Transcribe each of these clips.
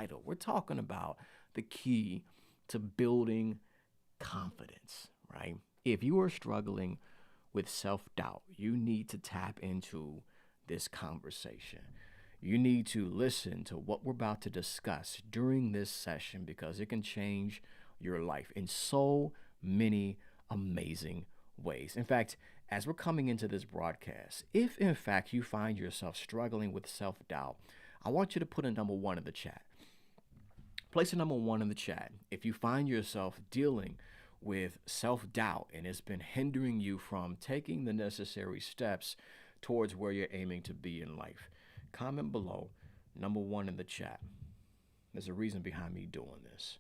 title. We're talking about the key to building confidence, right? If you are struggling with self doubt, you need to tap into this conversation. You need to listen to what we're about to discuss during this session because it can change your life in so many amazing ways. In fact, as we're coming into this broadcast, if in fact you find yourself struggling with self doubt, I want you to put a number one in the chat. Place a number one in the chat. If you find yourself dealing with self doubt and it's been hindering you from taking the necessary steps towards where you're aiming to be in life, comment below, number one in the chat. There's a reason behind me doing this.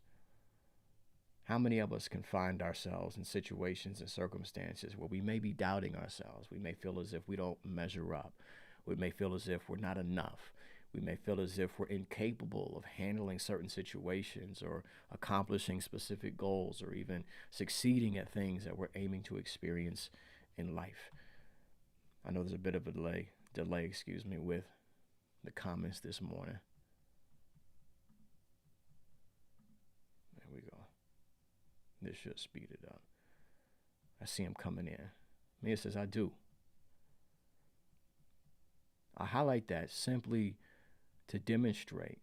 How many of us can find ourselves in situations and circumstances where we may be doubting ourselves? We may feel as if we don't measure up. We may feel as if we're not enough. We may feel as if we're incapable of handling certain situations or accomplishing specific goals or even succeeding at things that we're aiming to experience in life. I know there's a bit of a delay, with the comments this morning. There we go. This should speed it up. I see him coming in. Mia says, I do. I highlight that simply to demonstrate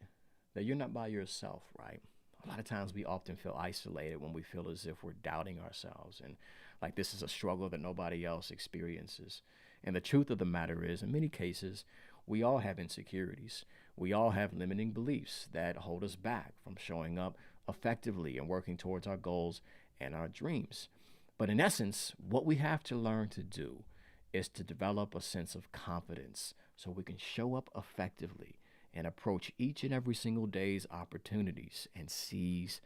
that you're not by yourself, right? A lot of times we often feel isolated when we feel as if we're doubting ourselves and like this is a struggle that nobody else experiences. And the truth of the matter is, in many cases, we all have insecurities. We all have limiting beliefs that hold us back from showing up effectively and working towards our goals and our dreams. But in essence, what we have to learn to do is to develop a sense of confidence so we can show up effectively and approach each and every single day's opportunities and seize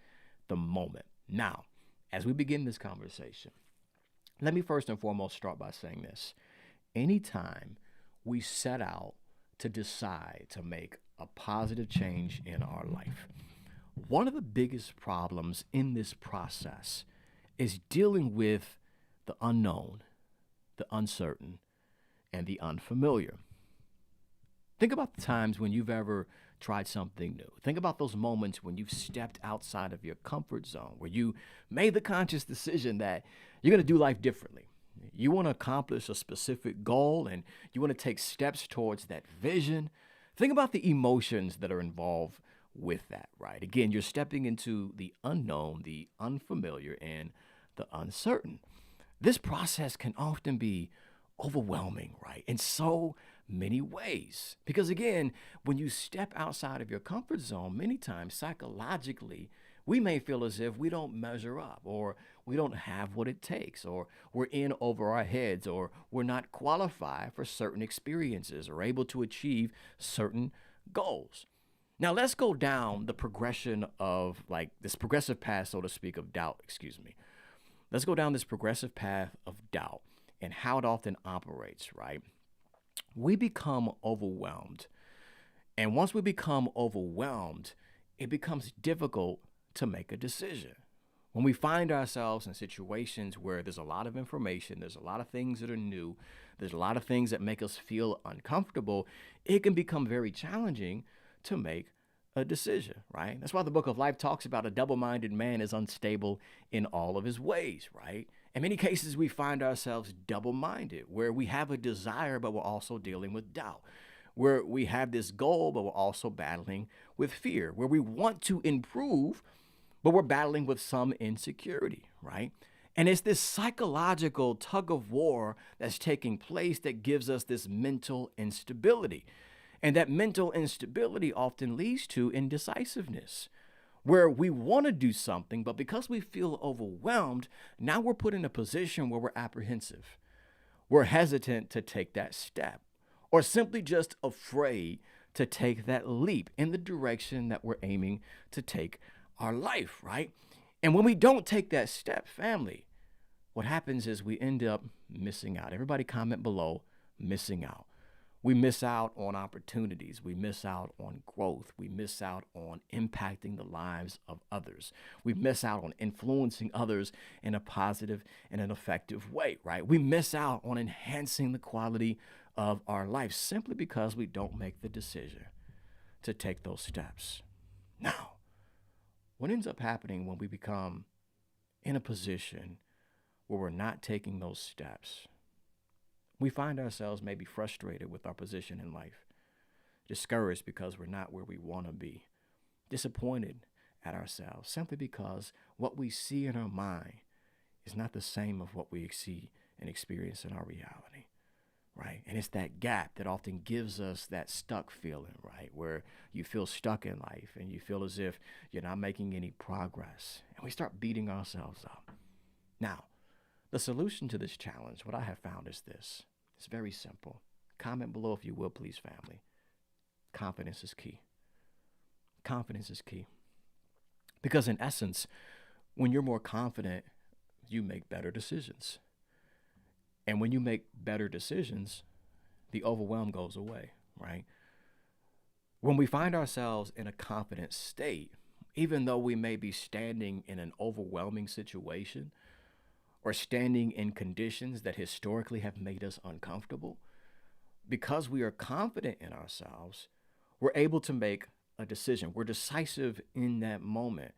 the moment. Now, as we begin this conversation, let me first and foremost start by saying this. Anytime we set out to decide to make a positive change in our life, one of the biggest problems in this process is dealing with the unknown, the uncertain, and the unfamiliar. Think about the times when you've ever tried something new. Think about those moments when you've stepped outside of your comfort zone, where you made the conscious decision that you're going to do life differently. You want to accomplish a specific goal and you want to take steps towards that vision. Think about the emotions that are involved with that, right? Again, you're stepping into the unknown, the unfamiliar, and the uncertain. This process can often be overwhelming, right? In so many ways. Because again, when you step outside of your comfort zone, many times psychologically, we may feel as if we don't measure up or we don't have what it takes or we're in over our heads or we're not qualified for certain experiences or able to achieve certain goals. Now let's go down the progression of like this progressive path, so to speak, of doubt, Let's go down this progressive path of doubt and how it often operates, right? We become overwhelmed. And once we become overwhelmed, it becomes difficult to make a decision. When we find ourselves in situations where there's a lot of information, there's a lot of things that are new, there's a lot of things that make us feel uncomfortable, it can become very challenging to make a decision, right? That's why the book of life talks about a double-minded man is unstable in all of his ways, right? In many cases, we find ourselves double-minded, where we have a desire, but we're also dealing with doubt, where we have this goal, but we're also battling with fear, where we want to improve, but we're battling with some insecurity, right? And it's this psychological tug of war that's taking place that gives us this mental instability. And that mental instability often leads to indecisiveness, where we want to do something, but because we feel overwhelmed, now we're put in a position where we're apprehensive. We're hesitant to take that step, or simply just afraid to take that leap in the direction that we're aiming to take our life, right? And when we don't take that step, family, what happens is we end up missing out. Everybody comment below, missing out. We miss out on opportunities. We miss out on growth. We miss out on impacting the lives of others. We miss out on influencing others in a positive and an effective way, right? We miss out on enhancing the quality of our life simply because we don't make the decision to take those steps. Now, What ends up happening when we become in a position where we're not taking those steps, we find ourselves maybe frustrated with our position in life, discouraged because we're not where we want to be, disappointed at ourselves simply because what we see in our mind is not the same of what we see and experience in our reality, right? And it's that gap that often gives us that stuck feeling, right? Where you feel stuck in life and you feel as if you're not making any progress. And we start beating ourselves up. Now, the solution to this challenge, what I have found is this. It's very simple. Comment below if you will, please, family. Confidence is key. Confidence is key. Because in essence, when you're more confident, you make better decisions. And when you make better decisions, the overwhelm goes away, right? When we find ourselves in a confident state, even though we may be standing in an overwhelming situation or standing in conditions that historically have made us uncomfortable, because we are confident in ourselves, we're able to make a decision. We're decisive in that moment,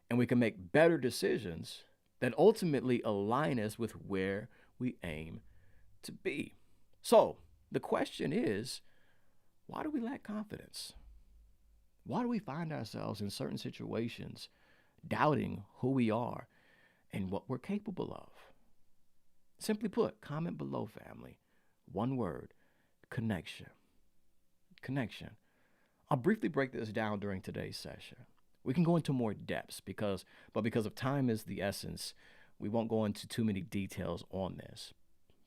and we can make better decisions that ultimately align us with where we aim to be. So the question is, why do we lack confidence? Why do we find ourselves in certain situations doubting who we are and what we're capable of? Simply put, comment below, family. One word: connection. Connection. I'll briefly break this down during today's session. We can go into more depths because of time is the essence, we won't go into too many details on this.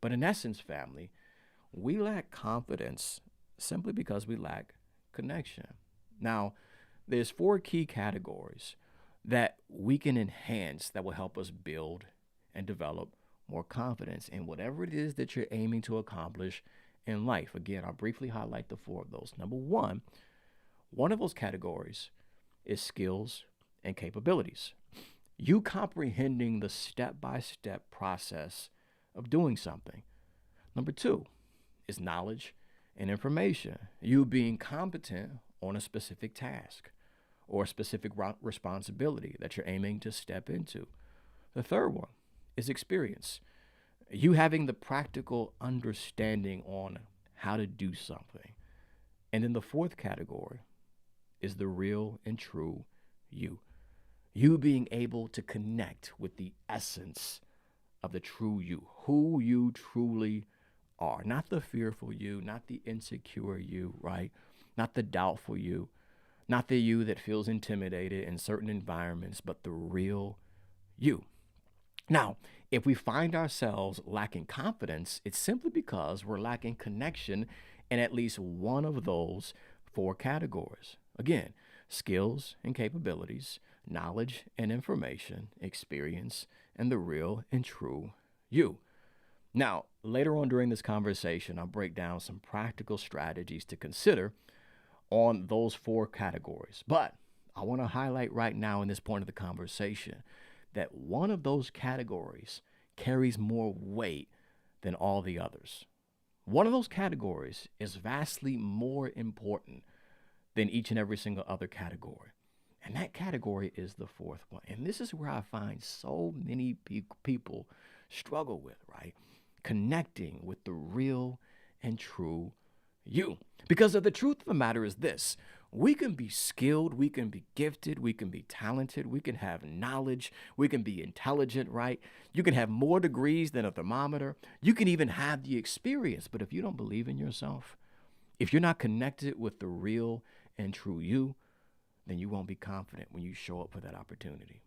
But in essence, family, we lack confidence simply because we lack connection. Now, there's 4 key categories that we can enhance that will help us build and develop more confidence in whatever it is that you're aiming to accomplish in life. Again, I'll briefly highlight the 4 of those. Number one of those categories is skills and capabilities. You comprehending the step-by-step process of doing something. Number 2 is knowledge and information. You being competent on a specific task or a specific responsibility that you're aiming to step into. The third one is experience. You having the practical understanding on how to do something. And then the 4th category is the real and true you. You being able to connect with the essence of the true you, who you truly are. Not the fearful you, not the insecure you, right? Not the doubtful you, not the you that feels intimidated in certain environments, but the real you. Now, if we find ourselves lacking confidence, it's simply because we're lacking connection in at least one of those 4 categories. Again, skills and capabilities, knowledge and information, experience, and the real and true you. Now, later on during this conversation, I'll break down some practical strategies to consider on those 4 categories. But I want to highlight right now in this point of the conversation that one of those categories carries more weight than all the others. One of those categories is vastly more important than each and every single other category. And that category is the 4th one. And this is where I find so many people struggle with, right? Connecting with the real and true you. Because the truth of the matter is this: we can be skilled, we can be gifted, we can be talented, we can have knowledge, we can be intelligent, right? You can have more degrees than a thermometer. You can even have the experience. But if you don't believe in yourself, if you're not connected with the real and true you, then you won't be confident when you show up for that opportunity.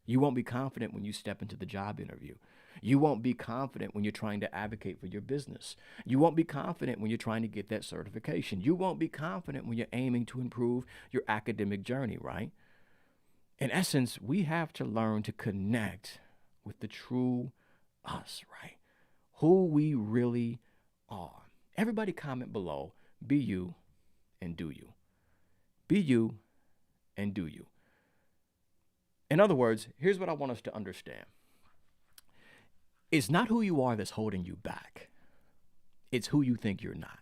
You won't be confident when you step into the job interview. You won't be confident when you're trying to advocate for your business. You won't be confident when you're trying to get that certification. You won't be confident when you're aiming to improve your academic journey, right? In essence, we have to learn to connect with the true us, right? Who we really are. Everybody comment below, be you and do you. Be you and do you. In other words, here's what I want us to understand. It's not who you are that's holding you back. It's who you think you're not.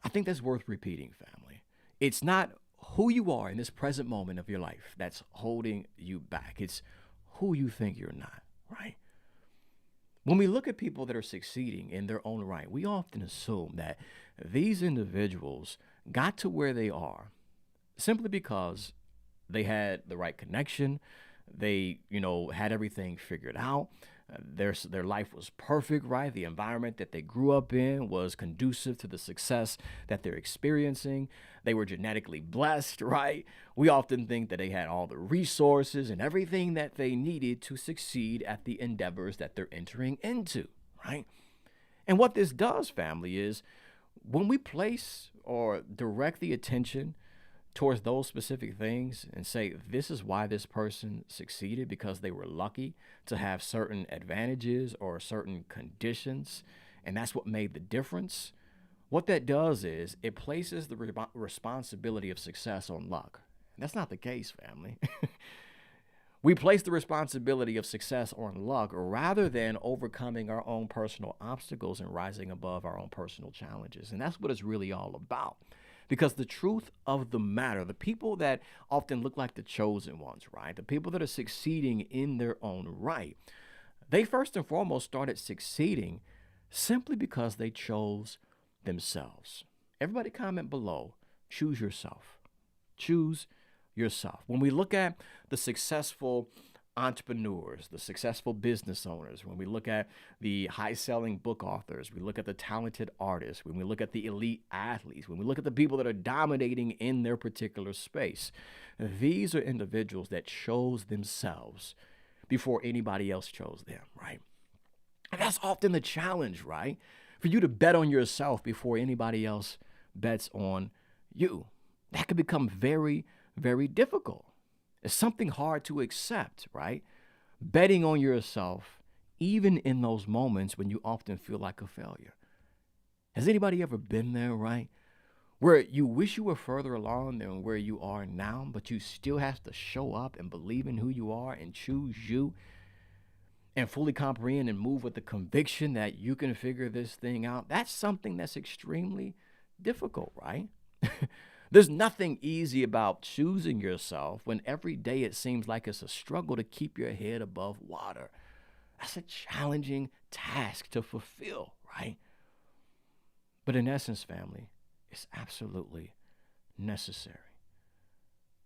I think that's worth repeating, family. It's not who you are in this present moment of your life that's holding you back. It's who you think you're not, right? When we look at people that are succeeding in their own right, we often assume that these individuals got to where they are simply because they had the right connection. They, had everything figured out. Their life was perfect, right? The environment that they grew up in was conducive to the success that they're experiencing. They were genetically blessed, right? We often think that they had all the resources and everything that they needed to succeed at the endeavors that they're entering into, right? And what this does, family, is when we place or direct the attention towards those specific things and say, this is why this person succeeded because they were lucky to have certain advantages or certain conditions, and that's what made the difference. What that does is it places the responsibility of success on luck. And that's not the case, family. We place the responsibility of success on luck rather than overcoming our own personal obstacles and rising above our own personal challenges. And that's what it's really all about. Because the truth of the matter, the people that often look like the chosen ones, right? The people that are succeeding in their own right, they first and foremost started succeeding simply because they chose themselves. Everybody comment below, choose yourself. Choose yourself. When we look at the successful entrepreneurs, the successful business owners, when we look at the high-selling book authors, we look at the talented artists, when we look at the elite athletes, when we look at the people that are dominating in their particular space, these are individuals that chose themselves before anybody else chose them, right? And that's often the challenge, right? For you to bet on yourself before anybody else bets on you. That could become very, very difficult. It's something hard to accept, right? Betting on yourself, even in those moments when you often feel like a failure. Has anybody ever been there, right? Where you wish you were further along than where you are now, but you still have to show up and believe in who you are and choose you and fully comprehend and move with the conviction that you can figure this thing out. That's something that's extremely difficult, right? There's nothing easy about choosing yourself when every day it seems like it's a struggle to keep your head above water. That's a challenging task to fulfill, right? But in essence, family, it's absolutely necessary.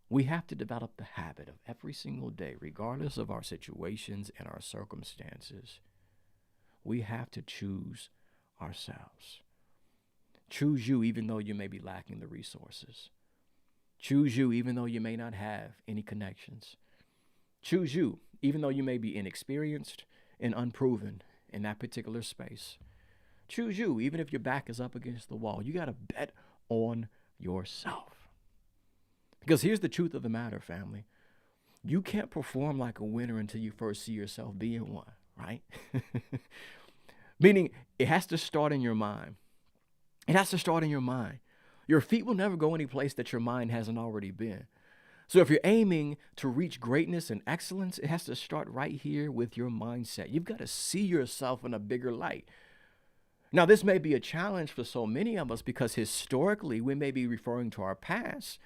We have to develop the habit of every single day, regardless of our situations and our circumstances, we have to choose ourselves. Choose you even though you may be lacking the resources. Choose you even though you may not have any connections. Choose you even though you may be inexperienced and unproven in that particular space. Choose you even if your back is up against the wall. You got to bet on yourself. Because here's the truth of the matter, family. You can't perform like a winner until you first see yourself being one, right? Meaning it has to start in your mind. It has to start in your mind. Your feet will never go any place that your mind hasn't already been. So if you're aiming to reach greatness and excellence, it has to start right here with your mindset. You've got to see yourself in a bigger light. Now, this may be a challenge for so many of us because historically we may be referring to our past.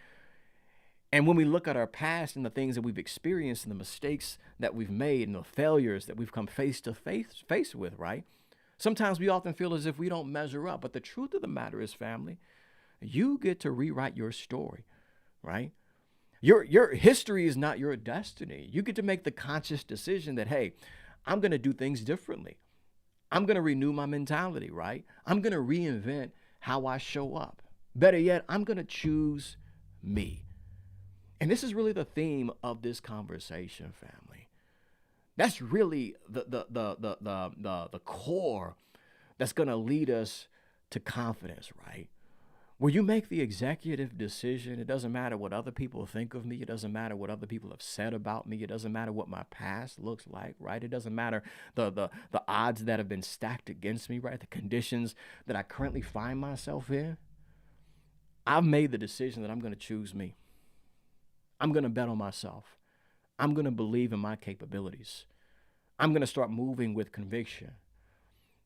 And when we look at our past and the things that we've experienced and the mistakes that we've made and the failures that we've come face to face with, right? Sometimes we often feel as if we don't measure up. But the truth of the matter is, family, you get to rewrite your story, right? Your history is not your destiny. You get to make the conscious decision that, hey, I'm going to do things differently. I'm going to renew my mentality, right? I'm going to reinvent how I show up. Better yet, I'm going to choose me. And this is really the theme of this conversation, family. That's really the core that's going to lead us to confidence, right? Where you make the executive decision, it doesn't matter what other people think of me. It doesn't matter what other people have said about me. It doesn't matter what my past looks like, right? It doesn't matter the odds that have been stacked against me, right? The conditions that I currently find myself in. I've made the decision that I'm going to choose me. I'm going to bet on myself. I'm going to believe in my capabilities. I'm going to start moving with conviction.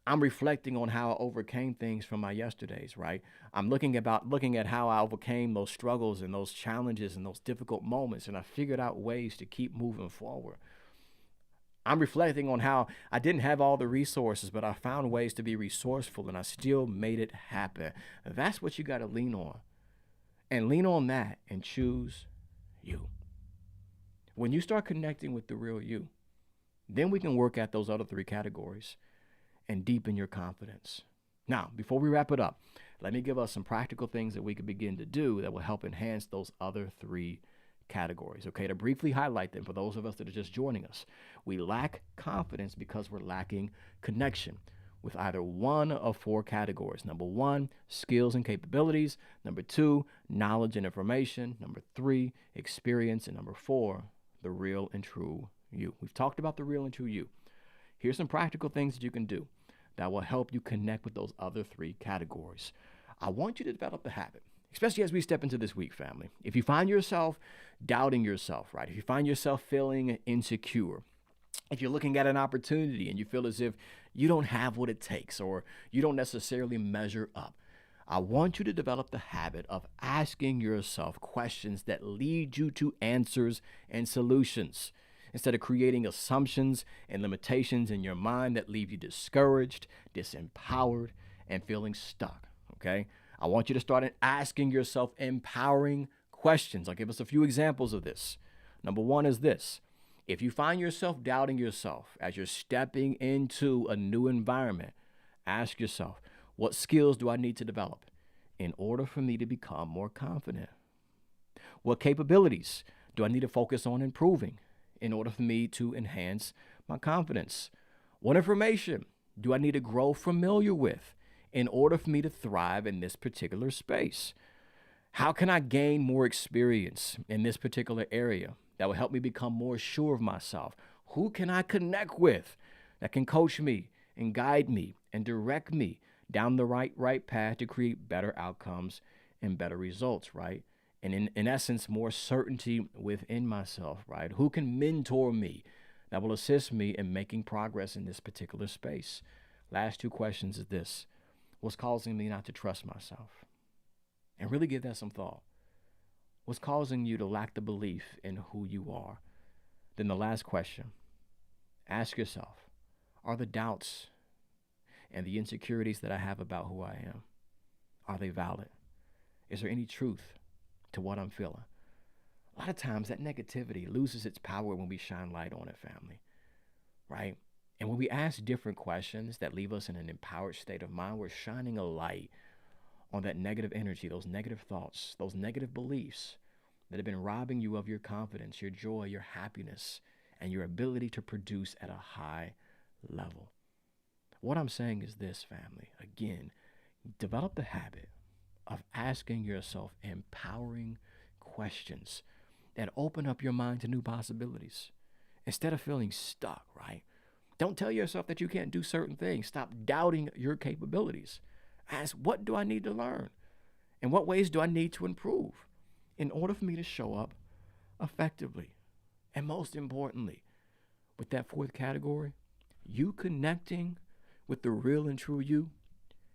I'm reflecting on how I overcame things from my yesterdays, right? I'm looking at how I overcame those struggles and those challenges and those difficult moments, and I figured out ways to keep moving forward. I'm reflecting on how I didn't have all the resources, but I found ways to be resourceful and I still made it happen. That's what you got to lean on. And lean on that and choose you. When you start connecting with the real you, then we can work at those other three categories and deepen your confidence. Now, before we wrap it up, let me give us some practical things that we could begin to do that will help enhance those other three categories. Okay, to briefly highlight them for those of us that are just joining us, we lack confidence because we're lacking connection with either one of four categories. Number one, skills and capabilities. Number two, knowledge and information. Number three, experience. And number four, the real and true you. We've talked about the real and true you. Here's some practical things that you can do that will help you connect with those other three categories. I want you to develop the habit, especially as we step into this week, family. If you find yourself doubting yourself, right? If you find yourself feeling insecure, if you're looking at an opportunity and you feel as if you don't have what it takes or you don't necessarily measure up, I want you to develop the habit of asking yourself questions that lead you to answers and solutions, instead of creating assumptions and limitations in your mind that leave you discouraged, disempowered, and feeling stuck, okay? I want you to start asking yourself empowering questions. I'll give us a few examples of this. Number one is this. If you find yourself doubting yourself as you're stepping into a new environment, ask yourself, what skills do I need to develop in order for me to become more confident? What capabilities do I need to focus on improving in order for me to enhance my confidence? What information do I need to grow familiar with in order for me to thrive in this particular space? How can I gain more experience in this particular area that will help me become more sure of myself? Who can I connect with that can coach me and guide me and direct me down the right path to create better outcomes and better results, right? And in essence, more certainty within myself, right? Who can mentor me that will assist me in making progress in this particular space? Last two questions is this. What's causing me not to trust myself? And really give that some thought. What's causing you to lack the belief in who you are? Then the last question, ask yourself, are the doubts and the insecurities that I have about who I am, are they valid? Is there any truth to what I'm feeling? A lot of times that negativity loses its power when we shine light on it, family, right? And when we ask different questions that leave us in an empowered state of mind, we're shining a light on that negative energy, those negative thoughts, those negative beliefs that have been robbing you of your confidence, your joy, your happiness, and your ability to produce at a high level. What I'm saying is this, family. Again, develop the habit of asking yourself empowering questions that open up your mind to new possibilities instead of feeling stuck, right? Don't tell yourself that you can't do certain things. Stop doubting your capabilities. Ask, what do I need to learn? And what ways do I need to improve in order for me to show up effectively? And most importantly, with that fourth category, you connecting with the real and true you.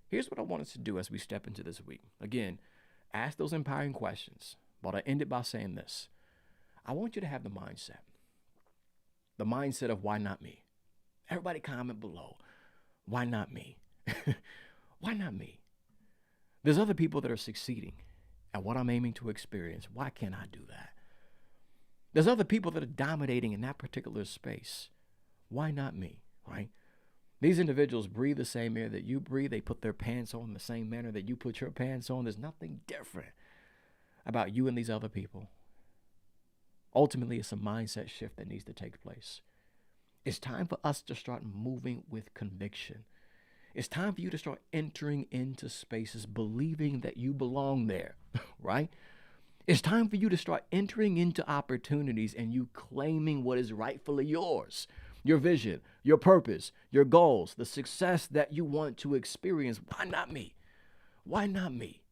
Here's what I want us to do as we step into this week. Again, ask those empowering questions. But I end it by saying this. I want you to have the mindset of why not me? Everybody comment below. Why not me? Why not me? There's other people that are succeeding at what I'm aiming to experience. Why can't I do that? There's other people that are dominating in that particular space. Why not me, right? These individuals breathe the same air that you breathe. They put their pants on in the same manner that you put your pants on. There's nothing different about you and these other people. Ultimately, it's a mindset shift that needs to take place. It's time for us to start moving with conviction. It's time for you to start entering into spaces believing that you belong there, right? It's time for you to start entering into opportunities and you claiming what is rightfully yours. Your vision, your purpose, your goals, the success that you want to experience. Why not me? Why not me?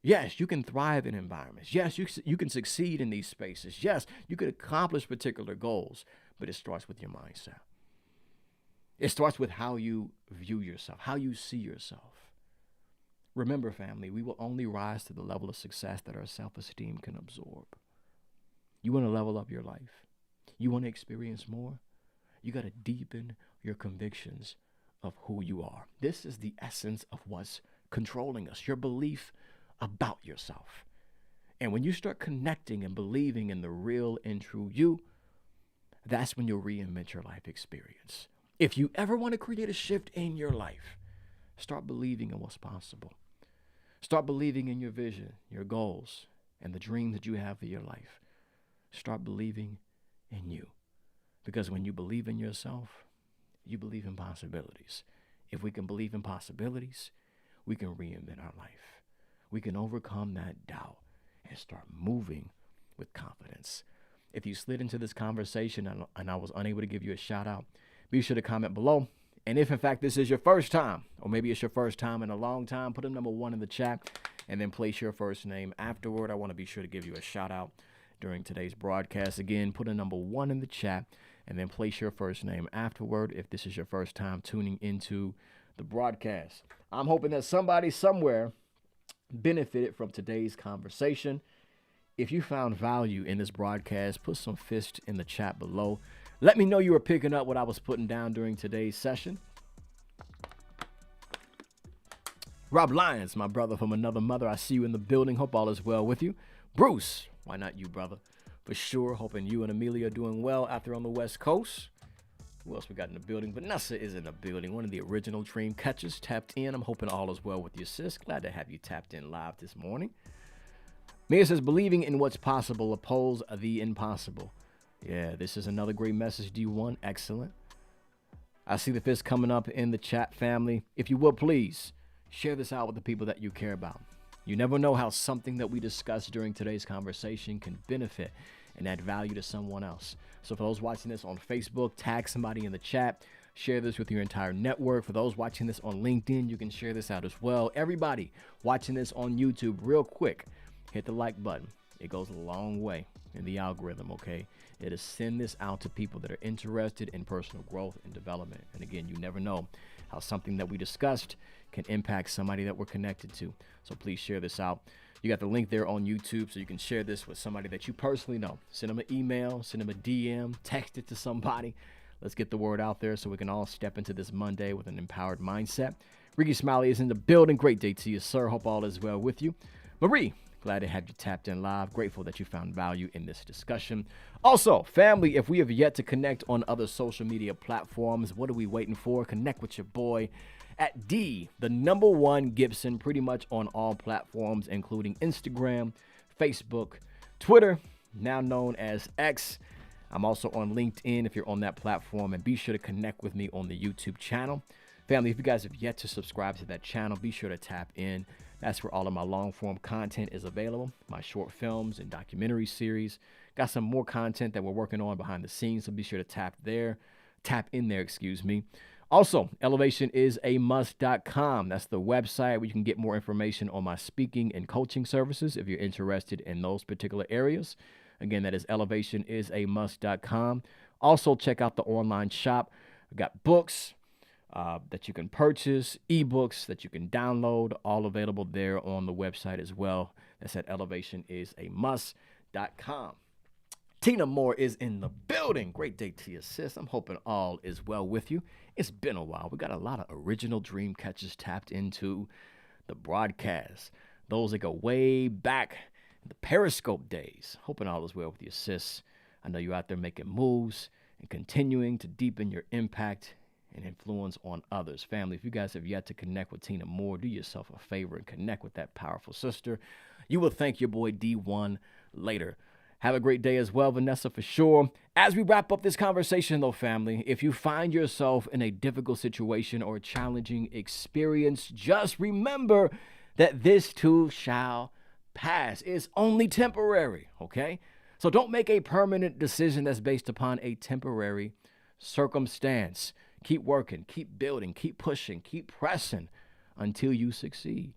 Yes, you can thrive in environments. Yes, you can succeed in these spaces. Yes, you can accomplish particular goals, but it starts with your mindset. It starts with how you view yourself, how you see yourself. Remember, family, we will only rise to the level of success that our self-esteem can absorb. You want to level up your life? You want to experience more? You got to deepen your convictions of who you are. This is the essence of what's controlling us, your belief about yourself. And when you start connecting and believing in the real and true you, that's when you'll reinvent your life experience. If you ever want to create a shift in your life, start believing in what's possible. Start believing in your vision, your goals, and the dreams that you have for your life. Start believing in you. Because when you believe in yourself, you believe in possibilities. If we can believe in possibilities, we can reinvent our life. We can overcome that doubt and start moving with confidence. If you slid into this conversation and I was unable to give you a shout out, be sure to comment below. And if in fact this is your first time, or maybe it's your first time in a long time, put a number 1 in the chat and then place your first name afterward. I want to be sure to give you a shout out during today's broadcast. Again, put a number 1 in the chat and then place your first name afterward if this is your first time tuning into the broadcast. I'm hoping that somebody somewhere benefited from today's conversation. If you found value in this broadcast, put some fist in the chat below. Let me know you were picking up what I was putting down during today's session. Rob Lyons, my brother from another mother, I see you in the building. Hope all is well with you. Bruce, why not you, brother? For sure, hoping you and Amelia are doing well out there on the West Coast. Who else we got in the building? Vanessa is in the building. One of the original dream catchers tapped in. I'm hoping all is well with you, sis. Glad to have you tapped in live this morning. Mia says, believing in what's possible oppose the impossible. Yeah, this is another great message, D1. Excellent. I see the fist coming up in the chat, family. If you would, please share this out with the people that you care about. You never know how something that we discussed during today's conversation can benefit and add value to someone else. So for those watching this on Facebook, tag somebody in the chat. Share this with your entire network. For those watching this on LinkedIn, you can share this out as well. Everybody watching this on YouTube, real quick, hit the like button. It goes a long way in the algorithm, okay? It is send this out to people that are interested in personal growth and development. And again, you never know how something that we discussed can impact somebody that we're connected to. So please share this out. You got the link there on YouTube, so you can share this with somebody that you personally know. Send them an email, send them a DM, text it to somebody. Let's get the word out there so we can all step into this Monday with an empowered mindset. Ricky Smiley is in the building. Great day to you, sir. Hope all is well with you. Marie, glad to have you tapped in live. Grateful that you found value in this discussion. Also, family, if we have yet to connect on other social media platforms, what are we waiting for? Connect with your boy at the1 Gibson, pretty much on all platforms, including Instagram, Facebook, Twitter, now known as X. I'm also on LinkedIn if you're on that platform, and be sure to connect with me on the YouTube channel. Family, if you guys have yet to subscribe to that channel, be sure to tap in. That's where all of my long form content is available, my short films and documentary series. Got some more content that we're working on behind the scenes, so be sure to tap in there. Also, elevationisAmust.com. That's the website where you can get more information on my speaking and coaching services if you're interested in those particular areas. Again, that is elevationisAmust.com. Also, check out the online shop. We've got books that you can purchase, ebooks that you can download, all available there on the website as well. That's at elevationisAmust.com. Tina Moore is in the building. Great day to you, sis. I'm hoping all is well with you. It's been a while. We got a lot of original dream catchers tapped into the broadcast. Those that go way back in the Periscope days. Hoping all is well with you, sis. I know you're out there making moves and continuing to deepen your impact and influence on others. Family, if you guys have yet to connect with Tina Moore, do yourself a favor and connect with that powerful sister. You will thank your boy D1 later. Have a great day as well, Vanessa, for sure. As we wrap up this conversation, though, family, if you find yourself in a difficult situation or a challenging experience, just remember that this too shall pass. It's only temporary, okay? So don't make a permanent decision that's based upon a temporary circumstance. Keep working, keep building, keep pushing, keep pressing until you succeed.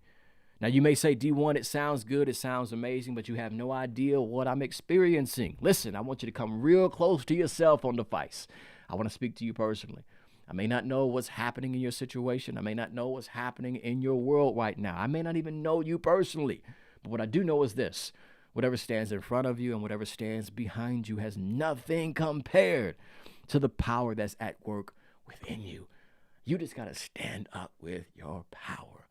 Now, you may say, D1, it sounds good, it sounds amazing, but you have no idea what I'm experiencing. Listen, I want you to come real close to yourself on the device. I want to speak to you personally. I may not know what's happening in your situation. I may not know what's happening in your world right now. I may not even know you personally. But what I do know is this: whatever stands in front of you and whatever stands behind you has nothing compared to the power that's at work within you. You just got to stand up with your power.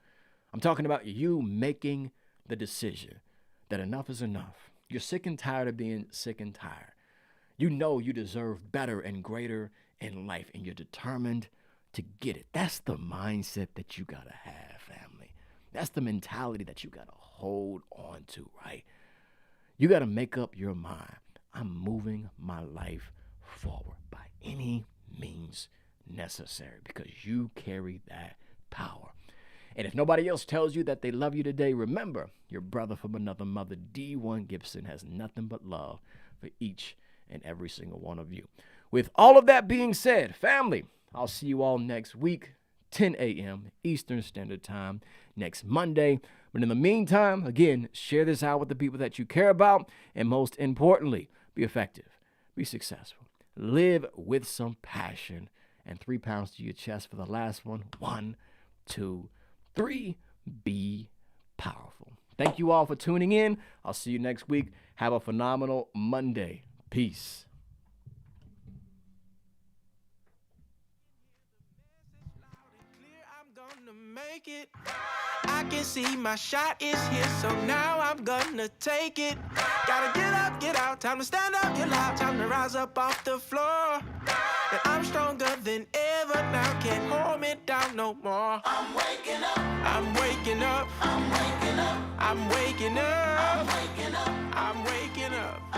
I'm talking about you making the decision that enough is enough. You're sick and tired of being sick and tired. You know you deserve better and greater in life, and you're determined to get it. That's the mindset that you got to have, family. That's the mentality that you got to hold on to, right? You got to make up your mind. I'm moving my life forward by any means necessary, because you carry that power. And if nobody else tells you that they love you today, remember, your brother from another mother, D1 Gibson, has nothing but love for each and every single one of you. With all of that being said, family, I'll see you all next week, 10 a.m. Eastern Standard Time, next Monday. But in the meantime, again, share this out with the people that you care about. And most importantly, be effective, be successful, live with some passion, and 3 pounds to your chest for the last one. 1, 2, 3. Be powerful. Thank you all for tuning in. I'll see you next week. Have a phenomenal Monday. Peace. Make it. I can see my shot is here, so now I'm gonna take it. Gotta get up, get out, time to stand up, get loud, time to rise up off the floor. And I'm stronger than ever now, can't hold me down no more. I'm waking up, I'm waking up, I'm waking up, I'm waking up, I'm waking up, I'm waking up.